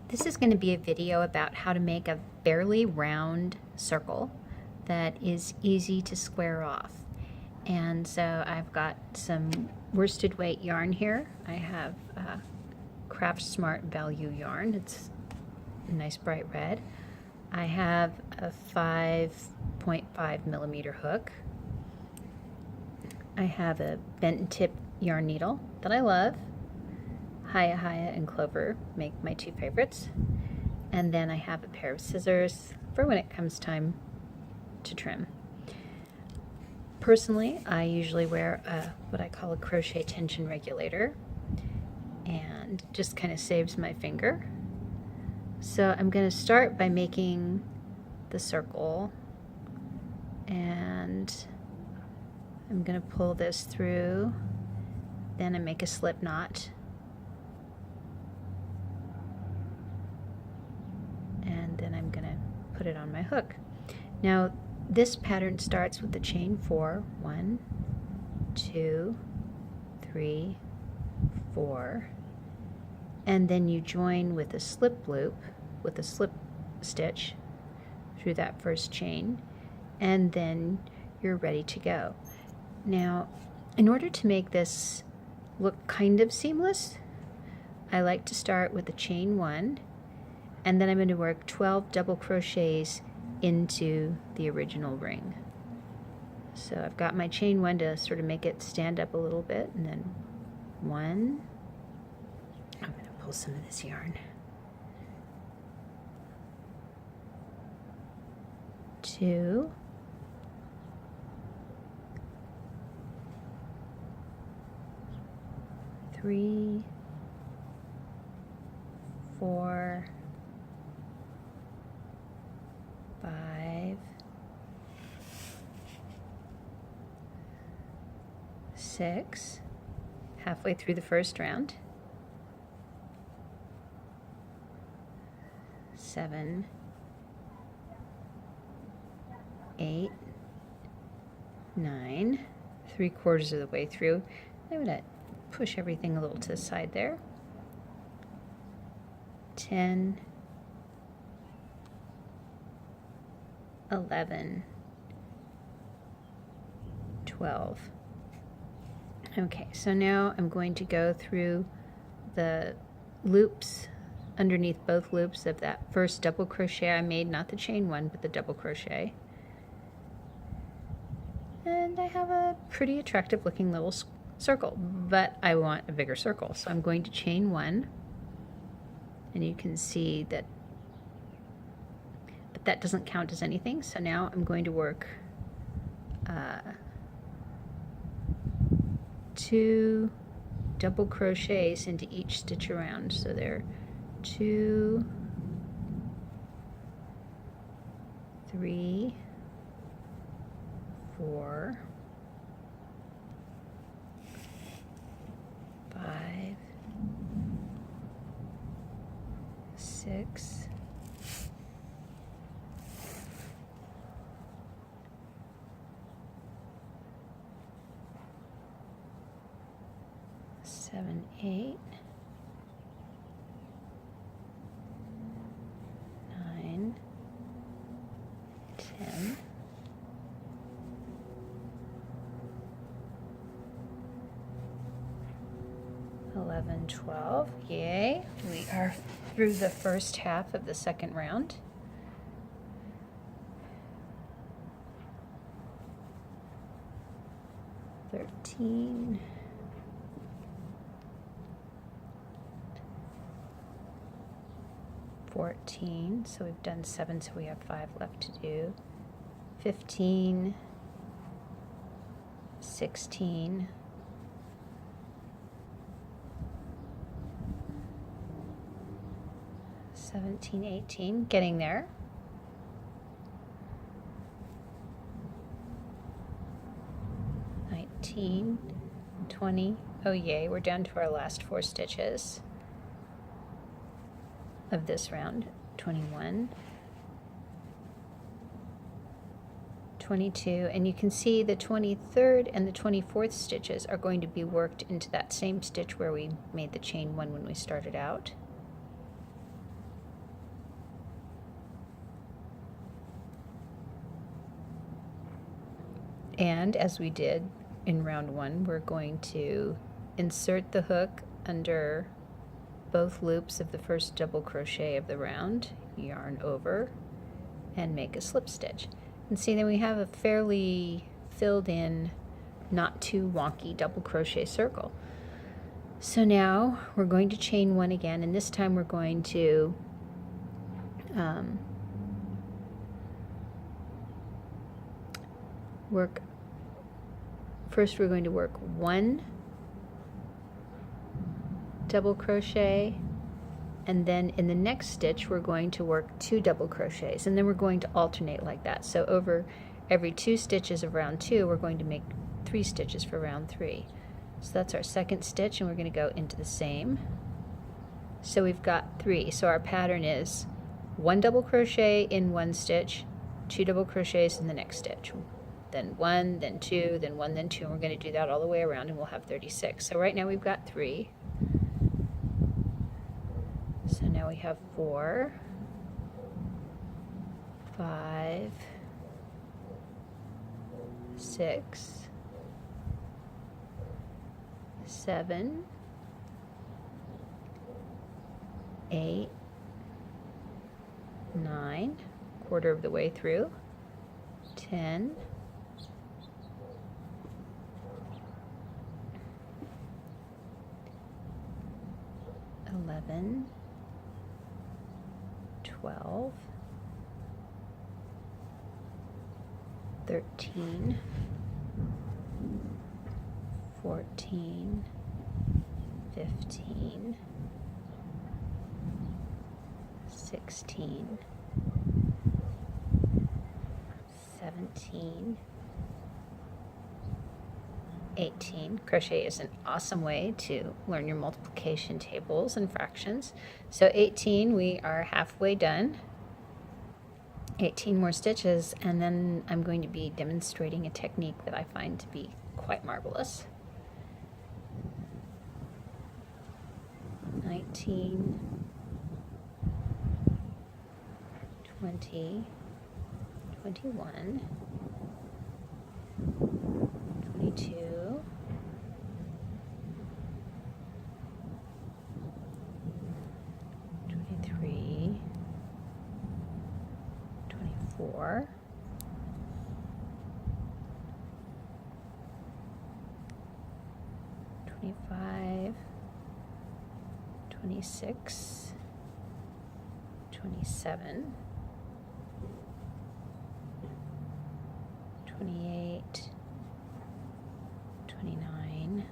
This is going to be a video about how to make a fairly round circle that is easy to square off. And so I've got some worsted weight yarn here. I have Craft Smart Value yarn. It's a nice bright red. I have a 5.5 millimeter hook. I have a bent tip yarn needle that I love. Haya and Clover make my two favorites. And then I have a pair of scissors for when it comes time to trim. Personally, I usually wear what I call a crochet tension regulator, and just kind of saves my finger. So I'm going to start by making the circle, and I'm going to pull this through, then I make a slip knot, and then I'm going to put it on my hook. Now this pattern starts with the chain 4, 1, 2, 3, 4, and then you join with a slip loop with a slip stitch through that first chain, and then you're ready to go. Now, in order to make this look kind of seamless, I like to start with the chain 1, and then I'm going to work 12 double crochets into the original ring. So I've got my chain 1 to sort of make it stand up a little bit, and then 1, I'm going to pull some of this yarn, 2, 3, 4, 5, 6, halfway through the first round, 7, 8, 9, 3/4 of the way through. I'm going to push everything a little to the side there. 10, 11, 12. Okay, so now I'm going to go through the loops underneath both loops of that first double crochet I made, not the chain 1, but the double crochet. And I have a pretty attractive looking little circle, but I want a bigger circle, so I'm going to chain 1, and you can see that that doesn't count as anything. So now I'm going to work 2 double crochets into each stitch around. So there are 2, 3, 4, 5, 6, 7, 8, 9, 10, 11, 12. Yay! We are through the first half of the second round. $13, 14, so we've done 7, so we have 5 left to do. 15, 16, 17, 18, getting there. 19, 20, oh yay, we're down to our last 4 stitches of this round. 21, 22, and you can see the 23rd and the 24th stitches are going to be worked into that same stitch where we made the chain 1 when we started out. And as we did in round 1, we're going to insert the hook under both loops of the first double crochet of the round, yarn over, and make a slip stitch. And see, then we have a fairly filled in, not too wonky double crochet circle. So now we're going to chain 1 again, and this time we're going to work, first we're going to work 1 double crochet, and then in the next stitch we're going to work 2 double crochets, and then we're going to alternate like that. So over every 2 stitches of round 2 we're going to make 3 stitches for round 3. So that's our second stitch, and we're going to go into the same. So we've got 3. So our pattern is 1 double crochet in 1 stitch, 2 double crochets in the next stitch, then 1, then 2, then 1, then 2, and we're going to do that all the way around, and we'll have 36. So right now we've got 3. So now we have 4, 5, 6, 7, 8, 9, quarter of the way through, 10, 11, 12, 13, 14, 15, 16, 17, 18. Crochet is an awesome way to learn your multiplication tables and fractions. So 18, we are halfway done. 18 more stitches, and then I'm going to be demonstrating a technique that I find to be quite marvelous. 19, 20, 21, 22, 23, 24, 25, 26, 27, 28, 29,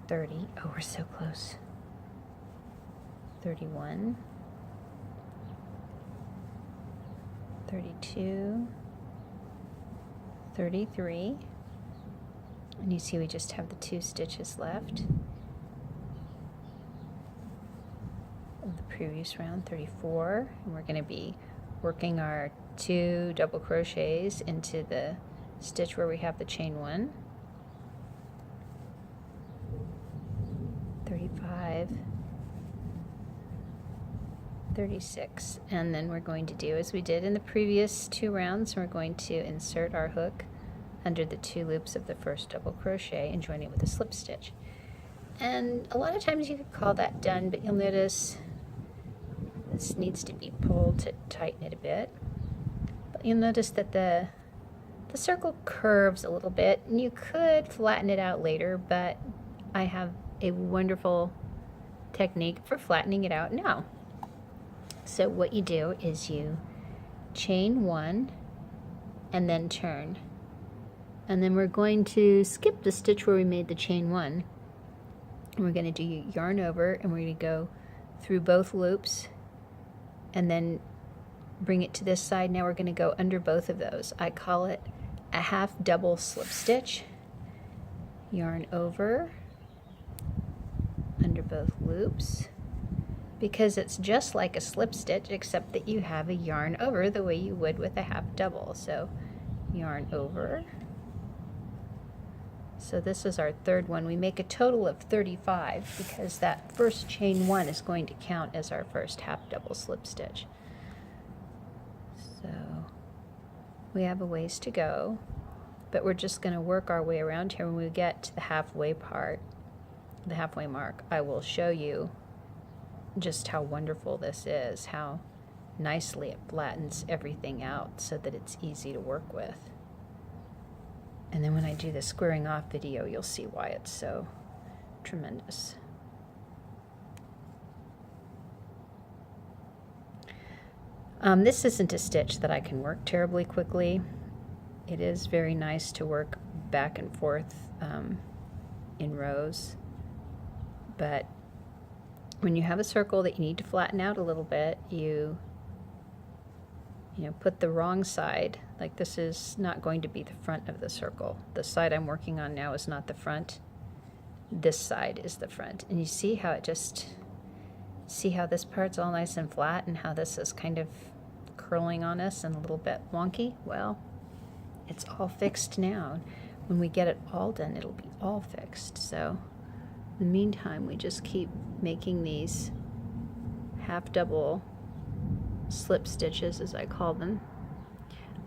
30, oh, we're so close, 31, 32, 33, and you see we just have the 2 stitches left of the previous round, 34, and we're going to be working our 2 double crochets into the stitch where we have the chain 1, 35, 36, and then we're going to do as we did in the previous 2 rounds. We're going to insert our hook under the 2 loops of the first double crochet and join it with a slip stitch. And a lot of times you could call that done, but you'll notice this needs to be pulled to tighten it a bit. But you'll notice that the circle curves a little bit, and you could flatten it out later, but I have a wonderful technique for flattening it out now. So what you do is you chain 1 and then turn. And then we're going to skip the stitch where we made the chain 1. And we're going to do yarn over, and we're going to go through both loops and then bring it to this side. Now we're going to go under both of those. I call it a half double slip stitch. Yarn over, under both loops, because it's just like a slip stitch except that you have a yarn over the way you would with a half double. So yarn over. So this is our 3rd one. We make a total of 35 because that first chain 1 is going to count as our first half double slip stitch. So we have a ways to go. but we're just going to work our way around here. When we get to the halfway part, the halfway mark, I will show you just how wonderful this is, how nicely it flattens everything out so that it's easy to work with. And then when I do the squaring off video, you'll see why it's so tremendous. This isn't a stitch that I can work terribly quickly. It is very nice to work back and forth in rows, but when you have a circle that you need to flatten out a little bit, you put the wrong side, like this is not going to be the front of the circle. The side I'm working on now is not the front. This side is the front. And you see how see how this part's all nice and flat and how this is kind of curling on us and a little bit wonky? Well, it's all fixed now. When we get it all done, it'll be all fixed. So in the meantime, we just keep making these half double slip stitches, as I call them.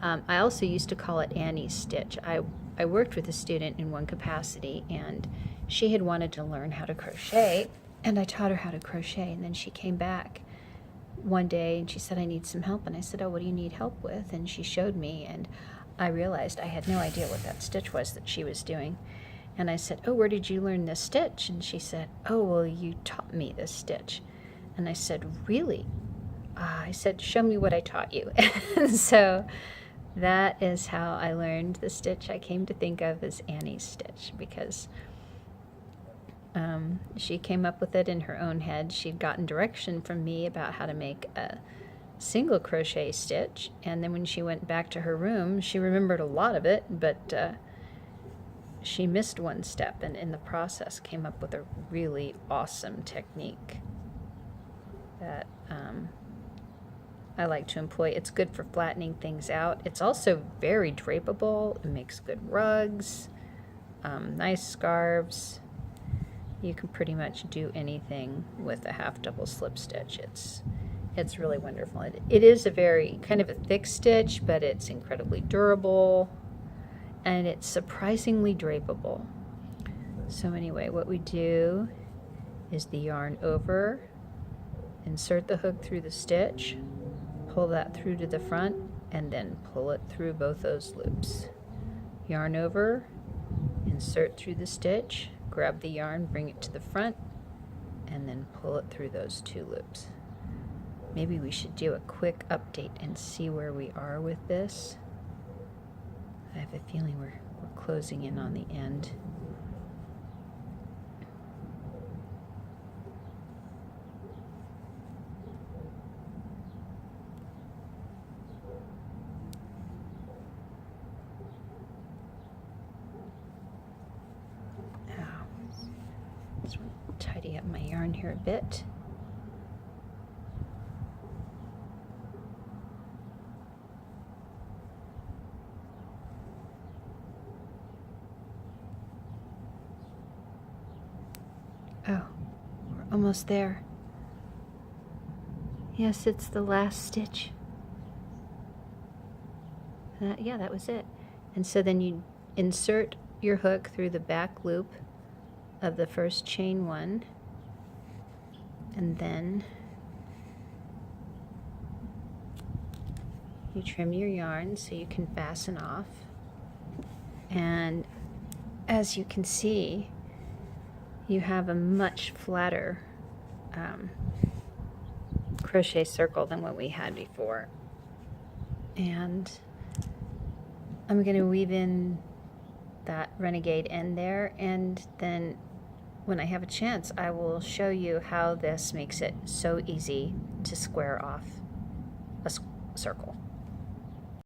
I also used to call it Annie's stitch. I worked with a student in one capacity, and she had wanted to learn how to crochet, and I taught her how to crochet. And then she came back one day and she said, I need some help. And I said, oh, what do you need help with? And she showed me, and I realized I had no idea what that stitch was that she was doing. And I said, oh, where did you learn this stitch? And she said, oh, well, you taught me this stitch. And I said, really? I said, show me what I taught you. And so that is how I learned the stitch I came to think of as Annie's stitch, because she came up with it in her own head. She'd gotten direction from me about how to make a single crochet stitch, and then when she went back to her room, she remembered a lot of it, but she missed one step, and in the process came up with a really awesome technique that I like to employ. It's good for flattening things out. It's also very drapeable. It makes good rugs, nice scarves. You can pretty much do anything with a half double slip stitch. It's really wonderful. It is a very kind of a thick stitch, but it's incredibly durable, and it's surprisingly drapeable. So anyway, what we do is the yarn over, insert the hook through the stitch, pull that through to the front, and then pull it through both those loops. Yarn over, insert through the stitch, grab the yarn, bring it to the front, and then pull it through those two loops. Maybe we should do a quick update and see where we are with this. I have a feeling we're closing in on the end. Just want to tidy up my yarn here a bit. Oh, we're almost there. Yes, it's the last stitch. Yeah, that was it. And so then you insert your hook through the back loop of the first chain one, and then you trim your yarn so you can fasten off. And as you can see, you have a much flatter crochet circle than what we had before. And I'm going to weave in that renegade end there, and then when I have a chance, I will show you how this makes it so easy to square off a circle.